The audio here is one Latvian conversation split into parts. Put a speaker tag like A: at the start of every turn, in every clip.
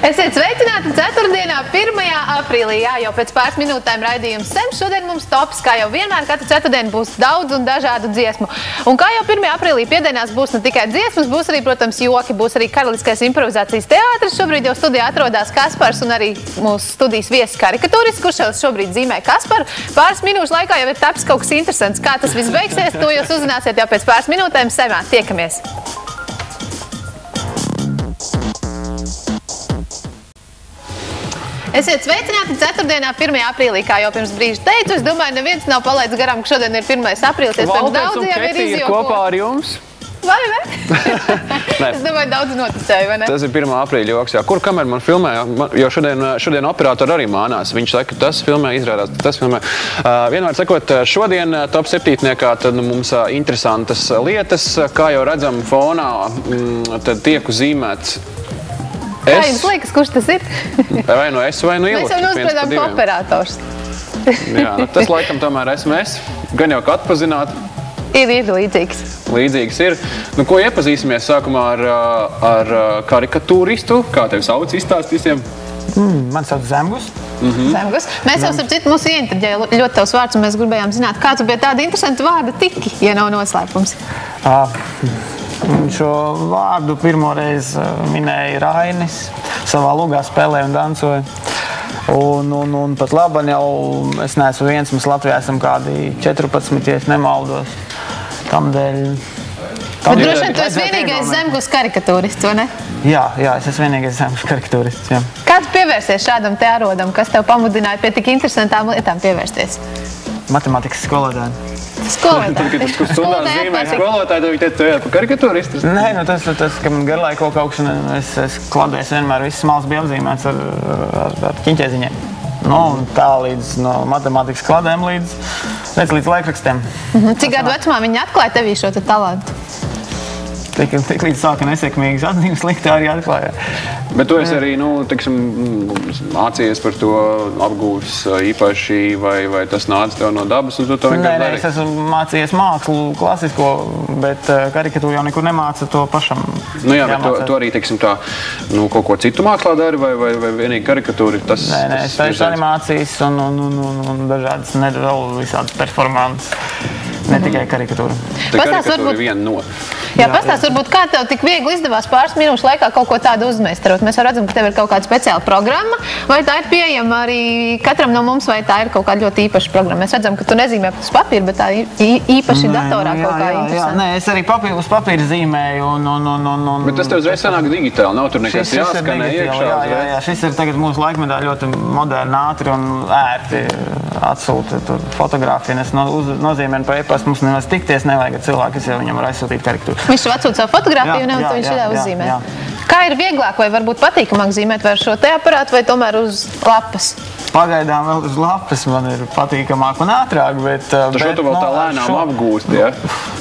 A: Esiet sveicināti ceturtdienā, 1. aprīlī. Jā, jau pēc pāris minūtēm raidījums Sem. Šodien mums tops, kā jau vienmēr, katru ceturtdienu būs daudz un dažādu dziesmu. Un kā jau 1. aprīlī piedienās būs ne tikai dziesmas, būs arī, protams, joki, būs arī Karaliskais improvizācijas teātris. Šobrīd jau studijā atrodas Kaspars un arī mūsu studijas viesis karikatūrists, kurš jau šobrīd zīmē Kasparu. Pāris minūšu laikā jau ir taps kaut kas interesants. Kā tas viss beigsies, to jūs uzzināsiet jau pēc pāris minūtēm. Semā, tiekamies! Esiet sveicināti ceturtdienā, 1. aprīlī, kā jau pirms brīža teicu. Es domāju, neviens nav palaidis garām, ka šodien ir 1. aprīlis.
B: Valters un Ketī ir kopā ar jums.
A: Vai ne? Es domāju, daudz noticēju, vai ne?
B: Tas ir 1. aprīļa joks. Kur kamera man filmē? Jo šodien operatori arī mānās. Viņš saka, tas filmē, izrādās, tas filmē. Vienmēr sakot, šodien top 7-niekā tad mums interesantas lietas. Kā jau redzam fonā, tad tieku zīmēts
A: Kā jums liekas, kurš tas ir?
B: Vai no es, vai no Ilota?
A: Mēs jau nospriedām, ka operators.
B: Jā, tas laikam tomēr esmu es. Gan jau kā atpazināt.
A: Ir līdzīgs.
B: Līdzīgs ir. Nu, ko iepazīsimies sākumā ar karikatūristu? Kā tevi sauc, izstāst visiem?
C: Man sauc Zemgus.
A: Zemgus. Mēs jau starp citu mūsu ieinteresēja ļoti tavs vārds, un mēs gribējām zināt, kā tu pie tāda interesanta vārda tiki, ja nav noslēpums.
C: Šo vārdu pirmoreiz minēja Rainis, savā lugā spēlēja un dancoja. Un pat laban jau es neesmu viens, mēs Latvijā esam kādi 14, ja es nemaldos. Tamdēļ...
A: Bet droši vien tu esi vienīgais Zemgus karikatūrists, vai ne?
C: Jā, es esmu vienīgais Zemgus karikatūrists, jā.
A: Kā tu pievērsies šādam te arodam, kas tev pamudināja pie tik interesantām lietām pievērsties?
C: Matemātikas skolotāji.
A: Skolotāji.
B: Tad, kad tu stundās zīmē skolotāji, tad viņi teica, tu ejāt pa karikatūristus?
C: Nē, tas, ka man garlaika kaut kaut un es kladēs vienmēr viss mals bija apzīmēts ar ķiņķēziņiem. Un tā līdz no matemātikas kladēm līdz laikrakstiem.
A: Cik gadu vecumā viņi atklāja tevī šo te talantu?
C: Tik līdz sāka nesekmīgas atzīmes, slikti arī atklāja.
B: Bet tu esi arī, teiksim, mācījies par to apgūs īpaši, vai tas nāca tev no dabas, un tu to vienkārši dari?
C: Nē, es esmu mācījies mākslu klasisko, bet karikatūru jau nekur nemāca to pašam.
B: Nu jā, bet tu arī, teiksim, tā, kaut ko citu mākslā dari, vai vienīgi karikatūri?
C: Nē, es taisu animācijas un dažādas vēl visādas performances. Ne tikai karikatūra.
B: Tā karikatūra ir viena no.
A: Jā, pastāst, varbūt kā tev tik viegli izdevās pāris minūšu laikā kaut ko tādu uzmeistarot. Mēs jau redzam, ka tev ir kaut kāda speciāla programma, vai tā ir pieejama arī katram no mums, vai tā ir kaut kāda ļoti īpaša programma. Mēs redzam, ka tu nezīmē uz papīra, bet tā īpaši datorā kaut kā interesanti.
C: Nē, es arī uz papīra zīmēju
B: Bet tas tev uzreiz sanāk digitāli, nav tur nekas jāskanē iekšā.
C: Jā, šis ir tagad mūsu laikmetā ļoti moderni, ātri un ērti atsūta fotogrāfiju. Es nozīmēnu pa e-pastu, mums nemaz tikties nevajag ar cilvēku, kas jau viņam var aizsūtīt karikatūru.
A: Viņš atsūt savu fotogrāfiju un viņš šitā uzzīmē. Kā ir vieglāk vai varbūt patīkamāk zīmēt vai ar šo te aparātu vai tomēr uz lapas?
C: Pagaidām vēl uz lapas man ir patīkamāk un ātrāk, bet...
B: Šo tu vēl tā lēnām apgūst, ja?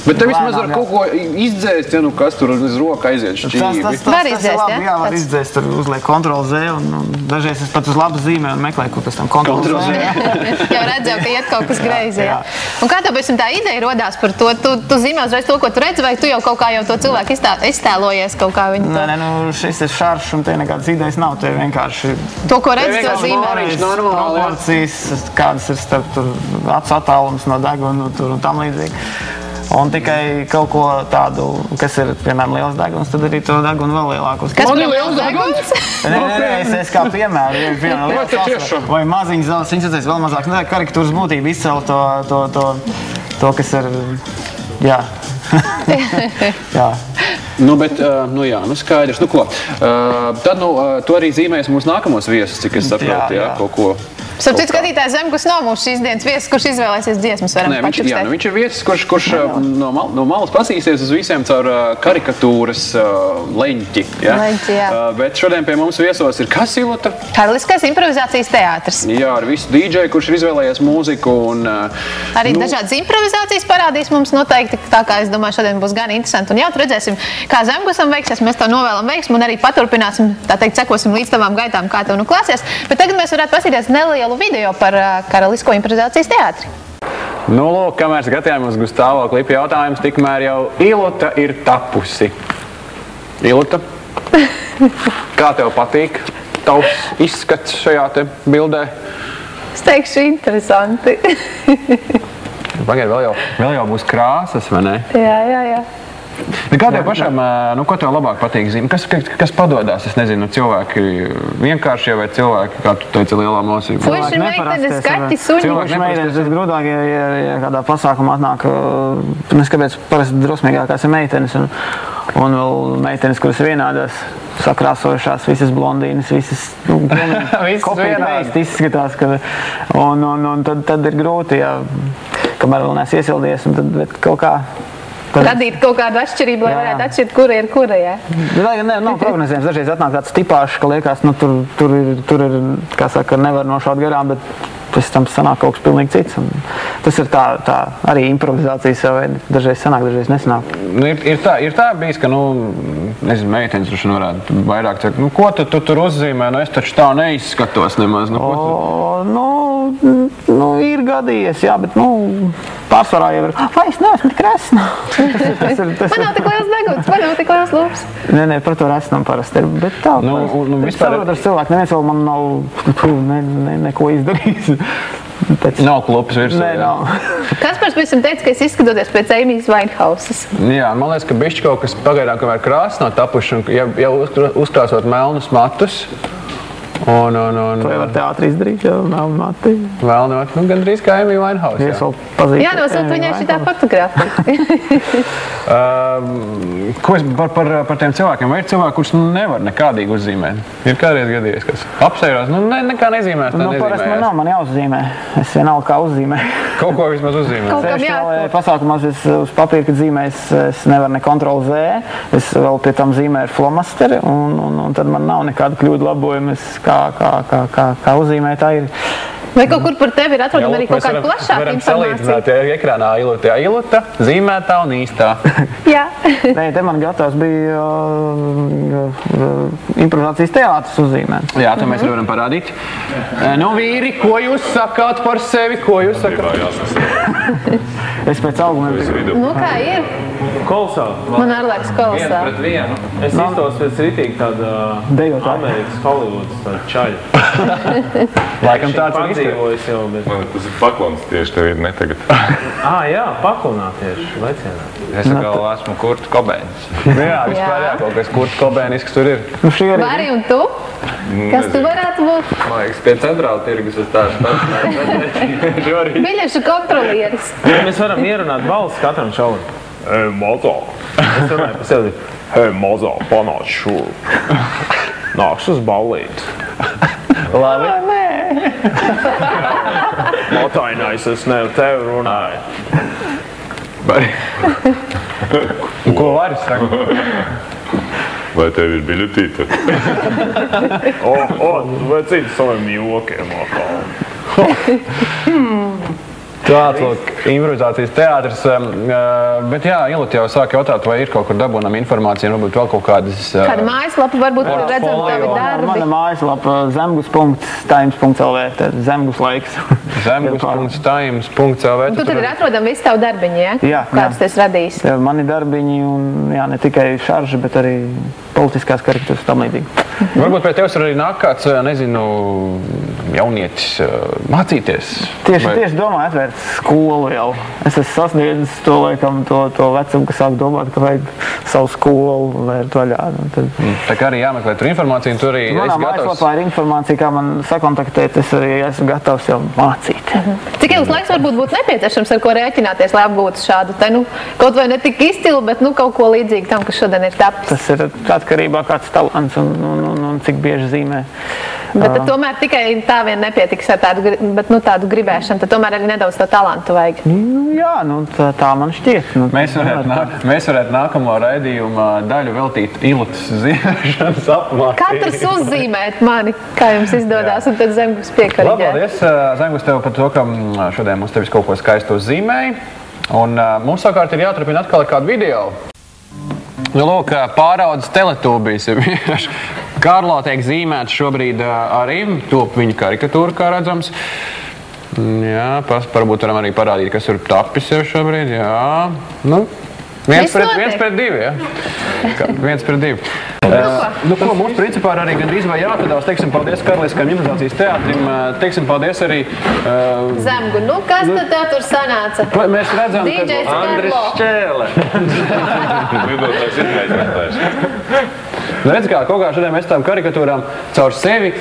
B: Bet te vismaz var kaut ko izdzēst, ja kas tur uz roka aiziet šķīvi.
A: Var izdzēst, ja?
C: Jā, var izdzēst, tur uzliek Ctrl+Z un dažreiz es pat uz lapas zīmē un meklēju, kur pēc tam Ctrl+Z.
A: Jau redzēju, ka iet kaut kas greizi, jā. Un kā tev pēc tam tā ideja rodās par to? Tu zīmē uzreiz to, ko tu redzi, vai tu jau kaut kā jau to cilvēku iztēlojies kaut kā viņu to?
C: Nē, šis ir šaršs un te nekādas idejas nav, te vienkārši...
A: To, ko redzi, to zīmē.
C: Proporcijas, kādas ir starp acu attālums no deguna un tam līdzīgi. Un tikai kaut ko tādu, kas ir, piemēram, liels deguns, tad arī to degunu vēl lielākos.
A: Kas ir liels deguns?
C: Nē, es kā piemēru. Vai maziņas zāles, viņš redzēs vēl mazāk. Karikatūras būtība izcēl to, kas ir, jā. Jā.
B: Skaidrs. Ko? Tad, tu arī zīmēs mūsu nākamos viesus, cik es saprotu, jā, kaut ko.
A: Starp citu skatītājs Zemgus nav mūsu šīs dienas viesis, kurš izvēlēsies dziesmas, varam pačukstēt.
B: Viņš ir viesis, kurš no malas pasīsies uz visiem caur karikatūras leņķi.
A: Leņķi, jā.
B: Bet šodien pie mums viesos ir kas, Ilota?
A: Karaliskais improvizācijas teātris.
B: Jā, ar visu DJ, kurš ir izvēlējies mūziku un...
A: Arī dažādas improvizācijas parādīs mums noteikti, tā kā es domāju, šodien būs gan interesanti un jautri redzēsim, kā Zemgusam veiksies, mēs tev novēlam veiksmu un arī paturpināsim, tā teikt, sekosim līdz tavām gaitām, kā tev klāsies. Bet tagad mēs varētu paskatīties nelielu video par Karalisko improvizācijas teātri.
B: Lūk, kamēr skatījāmies Gustavo klipa jautājums, tikmēr jau Ilota ir tapusi. Ilota, kā tev patīk? tavs izskats šajā te bildē?
A: Es teikšu interesanti.
B: Pagaid, vēl jau būs krāsas, vai ne?
A: Jā.
B: Kā tev pašam, ko tev labāk patīk zīmēt? Kas padodās? Es nezinu, cilvēki vienkāršie vai cilvēki, kā tu teici, lielā mosība?
A: Puiši, meitenes, kaķi, suņi.
C: Cilvēki meitenes visgrūtāk, ja kādā pasākumā atnāk, kāpēc parasti drosmīgākās ir meitenes, un vēl meitenes, kuras vienādās, sakrāsojušās, visas blondīnas, visas kopīgi izskatās, un tad ir grūti, ja kamēr vēl nees iesildies, un tad kaut kā
A: radīt kaut kādu atšķirību, lai varētu atšķirt, kura ir kura, jā?
C: Nav prognozējums. Dažreiz atnāk tāds tipāšs, ka liekas, tur ir, kā saka, nevar nošaut garām, bet pēc tam sanāk kaut kas pilnīgi cits. Un tas ir tā arī improvizācija savai. Dažreiz sanāk, dažreiz nesanāk.
B: Ir tā bijis, ka, nezinu, meitenes droši varētu vairāk teikt, ko tu tur uzzīmē, es taču tā neizskatos nemaz.
C: Ir gadījies, jā, bet, pārsvarā jau ir, vai es neesmu tik resna?
A: Man nav tik liels deguns, man nav tik liels lūps.
C: Nē, par to resnam parasti ir, bet tā, saprot ar cilvēku, neviens vēl man nav neko izdarījis.
B: Nav klupas virsū.
C: Nē, nav.
A: Kaspars pēc tam teica, ka es izskatoties pēc Amijas Winehouses.
B: Jā, man liekas, ka bišķi kaut kas pagaidām, kamēr krāsa nav tapuši, un ja uzkrāsot melnus matus,
C: To jau var teātri izdarīt, jau melnu mati.
B: Gandrīz kā Amija Winehouse.
A: Jā, nosūt viņai šitā fotogrāfija.
B: Ko es par tiem cilvēkiem? Vai ir cilvēki, kurus nevar nekādīgi uzzīmēt? Ir kādreiz gadījies, kas apsērās, nekā nezīmēs, tā nezīmējās.
C: Parasti man nav, man jāuzzīmē. Es vienalga kā uzzīmē.
B: Kaut ko vismaz uzzīmē.
A: Kaut kam jāatpūt.
C: Pasākumās es uz papīra, kad zīmēs, es nevaru ne Ctrl Z, es vēl pie tam zīmēju ar flomasteri, un tad man nav nekāda kļūda labojuma, kā uzzīmē tā ir.
A: Vai kaut kur par tevi ir atrodama arī kaut kāda plašāka informācija?
B: Varam salīdzināt, ekrānā iluta, zīmētā un īstā.
A: Jā.
C: Nē, te man gatavs bija improvizācijas teātris uzzīmēt.
B: Jā, to mēs varam parādīt. Vīri, ko jūs sakāt par sevi? Ko jūs sakāt?
C: Es pēc augumiem.
A: Kā ir?
D: Kolosāli.
A: Man arī liekas kolosāli.
D: 1 pret 1. Es iztos pēc ritīgi tāda Amerikas Hollywoods tāda čaļa.
B: Laikam tāds ir
D: Padzīvojis jau, bet...
E: Tas ir paklons tieši tev ir ne tagad.
D: Jā, paklonā tieši, lecienā.
E: Es atkal esmu Kurts Kobēns.
B: Jā, vispār kaut kas Kurts Kobēnisks tur ir.
A: Bari un tu? Kas tu varētu būt?
E: Man liekas, pie centrāla tirgus es tādu
A: Biļešu kontrolieris.
D: Mēs varam ierunāt balsis katram šaulim. Mazā. Es runāju pa sevi. Mazā, panāc šurp. Nāks uz ballīti.
B: Labi.
D: Motainais, es ne tevi runāju.
B: Bari. Ko vari saka?
E: Vai tev ir biļetīte?
D: Vai citi saviem jokiem atkal?
B: Tāds, lūk, improvizācijas teātris. Bet jā, Ilūta jau sāk jautāt, vai ir kaut kur dabūnam informācija, varbūt vēl kaut kādas...
A: Kāda mājaslapa, varbūt redzam tavi darbi.
C: Mana mājaslapa zemgus.times.lv, zemgus laiks.
B: Zemgus.times.lv.
A: Tu tad ir atrodam visu tavu darbiņu, ja?
C: Jā.
A: Kādus tu esi radījis?
C: Mani darbiņi un ne tikai šarži, bet arī politiskās karikatūras tam līdzīgi.
B: Varbūt pie tevs arī nāk kāds, nezinu, jaunietis mācīties.
C: Tieši domāju atvērt skolu jau. Es esmu sasniedzis to laikam, to vecumu, kas sāk domāt, ka vajag savu skolu vērt vaļā.
B: Tā kā arī jāmeklē tur informācija, un tur arī
C: manā mājaslapā ir informācija, kā man sakontaktēt, es arī esmu gatavs jau mācīt.
A: Cik ilgs laiks varbūt būtu nepieciešams, ar ko rēķināties, lai apgūtu šādu te, kaut vai ne tik izcilu, bet kaut ko līdzīgi tam, kas šodien ir tapis?
C: Tas ir atkarībā kāds talants un cik bieži zīmē.
A: Bet tomēr tikai tā vien nepietiks ar tādu gribēšanu, tad tomēr arī nedaudz to talantu vajag.
C: Jā, tā man šķiet.
B: Mēs varētu nākamo raidījuma daļu veltīt Ilūtas zīmēšanas apmācību.
A: Katrs uzzīmēt mani, kā jums izdodās, un tad Zemgus piekariģē.
B: Paldies, Zemgus, tev par to, ka šodien mums tevis kaut ko skaistu uzzīmēja. Un mums savukārt ir jāturpina atkal ar kādu video. Lūk, pāraudzes Teletubijs ir vienkārši. Karlo tiek zīmēts šobrīd arī, top viņa karikatūra, kā redzams. Jā, varbūt varam arī parādīt, kas ir tapis jau šobrīd. Jā, 1 pret 2, jā. 1 pret 2. Nu, ko mums principā arī gandrīz vai jāatvedās, teiksim paldies Karaliskajam improvizācijas teātrim, teiksim paldies arī...
A: Zemgu, nu kas tad tev tur sanāca?
B: Mēs redzam,
A: DJs
B: ka...
E: Andris Šķēle. Lidotājs izmēģinātājs.
B: Redz, kā kaut kā šodien mēs tām karikatūrām caur sevi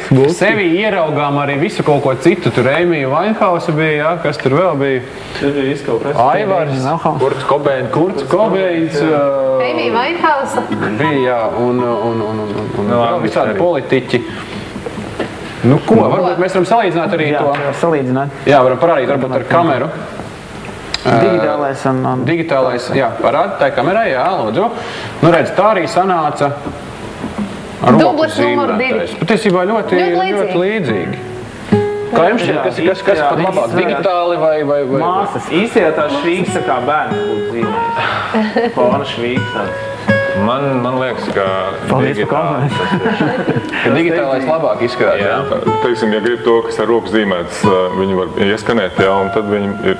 B: ieraugām arī visu kaut ko citu. Tur Eimija Vainhausa bija, jā, kas tur vēl bija?
E: Tur bija izkaut kas.
B: Aivars, Kurts Kobeins.
A: Eimija Vainhausa.
B: Bija, jā, un vēl visādi politiķi. Nu ko, varbūt mēs varam salīdzināt arī to.
C: Jā, salīdzināt.
B: Jā, varam parādīt varbūt ar kameru.
C: Digitālais un...
B: Digitālais, jā, parādi tai kamerai, jā, lūdzu. Nu redz, tā arī sanāca ar
A: Dublis numur 2.
B: Patiesībā ļoti līdzīgi. Kā jums šķiet, kas pat labāk, digitāli vai...
D: Māsas, īstajā tā švīgs tā kā bērns būtu zīmējis. Fona švīgs tāds.
E: Man liekas, ka
B: digitālais labāk izskatās, jā.
F: Teiksim, ja grib to, kas ar rokas zīmēts, viņi var ieskanēt, jā, un tad viņi ir...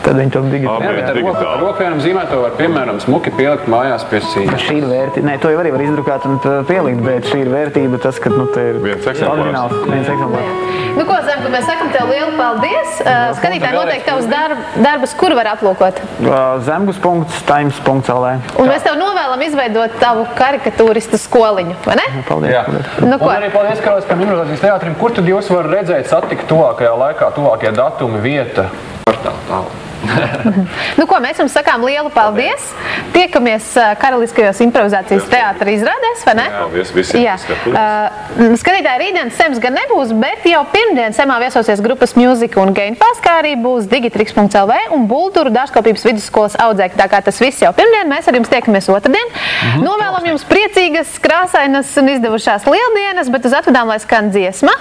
C: Tad viņi to digitāli.
B: Jā, bet ar rokvienam zīmēto var, piemēram, smuki pielikt mājās pie sīņa.
C: Šī ir vērtība. Nē, to jau arī var izdrukāt un pielikt, bet šī ir vērtība tas, ka, nu, te ir
F: viens eksemplārs.
C: Viens eksemplārs.
A: Nu ko, Zemgu, mēs sakam tev lielu paldies. Skatītāji noteikti tavus darbus, kur var aplūkot?
C: Zemgus.times.lv.
A: Un mēs tev novēlam izveidot tavu karikatūristu skoliņu, vai ne?
C: Paldies.
B: Jā.
A: Nu ko?
B: Un arī paldies Karaliskajam improvizācijas teātrim. Kur tad jūs var redzēt, satikt tuvākajā laikā, tuvākie datumi, vieta?
A: Nu ko, mēs jums sakām lielu paldies. Tiekamies Karaliskajos improvizācijas teātra izrādēs, vai ne?
F: Paldies visiem.
A: Jā. Skatītāji, rītdienas Sems gan nebūs, bet jau pirmdien Semā viesosies grupas Music un Gainfast, kā arī būs Digitrix.lv un Bulduru dārzkopības vidusskolas audzēkļi. Tā kā tas viss jau pirmdien, mēs ar jums tiekamies otrdien. Novēlam jums priecīgas, krāsainas un izdevušās lieldienas, bet uz atvedām lai skan dziesma,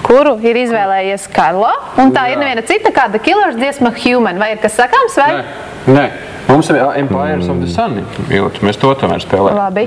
A: kuru ir izvēlējies Karlo, un tā ir neviena cita kā The Killers dziesma Human. Vai ir kas sakāms, vai?
B: Nē. Mums ir Empires of the Sun. Mēs to tomēr spēlējam.
A: Labi.